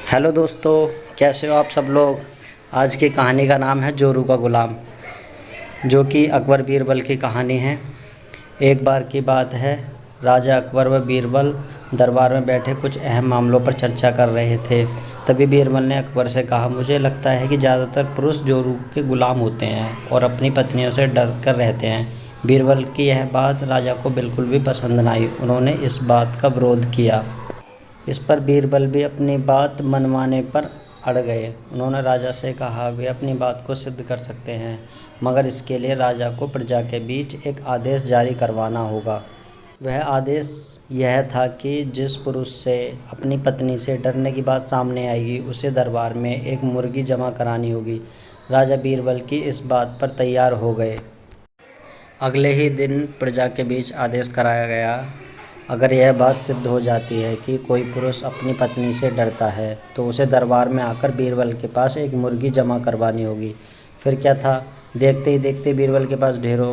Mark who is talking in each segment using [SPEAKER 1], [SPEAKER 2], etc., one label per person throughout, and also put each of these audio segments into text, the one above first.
[SPEAKER 1] Hello दोस्तों, कैसे हो आप सब लोग। आज की कहानी का नाम है जोरू का गुलाम, जो कि अकबर बीरबल की कहानी है। एक बार की बात है, राजा अकबर व बीरबल दरबार में बैठे कुछ अहम मामलों पर चर्चा कर रहे थे। तभी बीरबल ने अकबर से कहा, मुझे लगता है कि ज़्यादातर पुरुष जोरू के गुलाम होते हैं और अपनी पत्नियों से डर कर रहते हैं। बीरबल की यह बात राजा को बिल्कुल भी पसंद न आई। उन्होंने इस बात का विरोध किया। इस पर बीरबल भी अपनी बात मनवाने पर अड़ गए। उन्होंने राजा से कहा, वे अपनी बात को सिद्ध कर सकते हैं, मगर इसके लिए राजा को प्रजा के बीच एक आदेश जारी करवाना होगा। वह आदेश यह था कि जिस पुरुष से अपनी पत्नी से डरने की बात सामने आएगी, उसे दरबार में एक मुर्गी जमा करानी होगी। राजा बीरबल की इस बात पर तैयार हो गए। अगले ही दिन प्रजा के बीच आदेश कराया गया, अगर यह बात सिद्ध हो जाती है कि कोई पुरुष अपनी पत्नी से डरता है तो उसे दरबार में आकर बीरबल के पास एक मुर्गी जमा करवानी होगी। फिर क्या था, देखते ही देखते बीरबल के पास ढेरों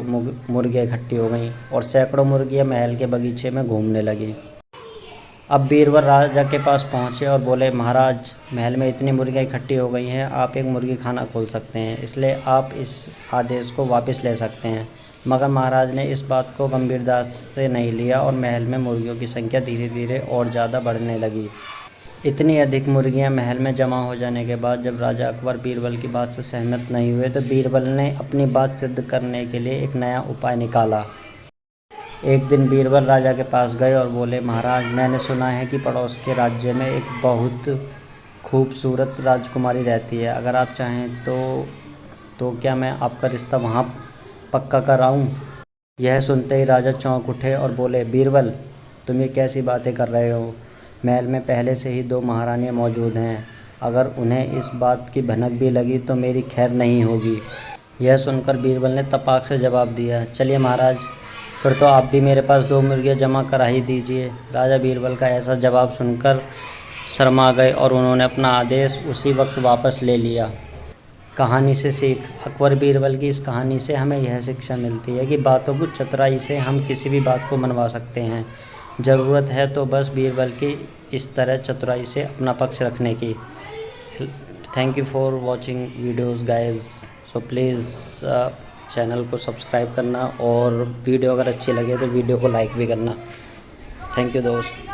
[SPEAKER 1] मुर्गियाँ इकट्ठी हो गईं और सैकड़ों मुर्गियाँ महल के बगीचे में घूमने लगीं। अब बीरबल राजा के पास पहुँचे और बोले, महाराज, महल में इतनी मुर्गियाँ इकट्ठी हो गई हैं, आप एक मुर्गी खाना खोल सकते हैं, इसलिए आप इस आदेश को वापस ले सकते हैं। मगर महाराज ने इस बात को गंभीरता से नहीं लिया और महल में मुर्गियों की संख्या धीरे धीरे और ज़्यादा बढ़ने लगी। इतनी अधिक मुर्गियां महल में जमा हो जाने के बाद जब राजा अकबर बीरबल की बात से सहमत नहीं हुए तो बीरबल ने अपनी बात सिद्ध करने के लिए एक नया उपाय निकाला। एक दिन बीरबल राजा के पास गए और बोले, महाराज, मैंने सुना है कि पड़ोस के राज्य में एक बहुत खूबसूरत राजकुमारी रहती है। अगर आप चाहें तो क्या मैं आपका रिश्ता वहाँ पक्का कराऊं? यह सुनते ही राजा चौंक उठे और बोले, बीरबल, तुम ये कैसी बातें कर रहे हो? महल में पहले से ही 2 महारानियां मौजूद हैं। अगर उन्हें इस बात की भनक भी लगी तो मेरी खैर नहीं होगी। यह सुनकर बीरबल ने तपाक से जवाब दिया, चलिए महाराज, फिर तो आप भी मेरे पास 2 मुर्गियाँ जमा करा ही दीजिए। राजा बीरबल का ऐसा जवाब सुनकर शर्मा गए और उन्होंने अपना आदेश उसी वक्त वापस ले लिया। कहानी से सीख। अकबर बीरबल की इस कहानी से हमें यह शिक्षा मिलती है कि बातों की चतुराई से हम किसी भी बात को मनवा सकते हैं। ज़रूरत है तो बस बीरबल की इस तरह चतुराई से अपना पक्ष रखने की। Thank you for watching videos guys. So please channel को सब्सक्राइब करना और वीडियो अगर अच्छी लगे तो वीडियो को लाइक भी करना। थैंक यू दोस्त।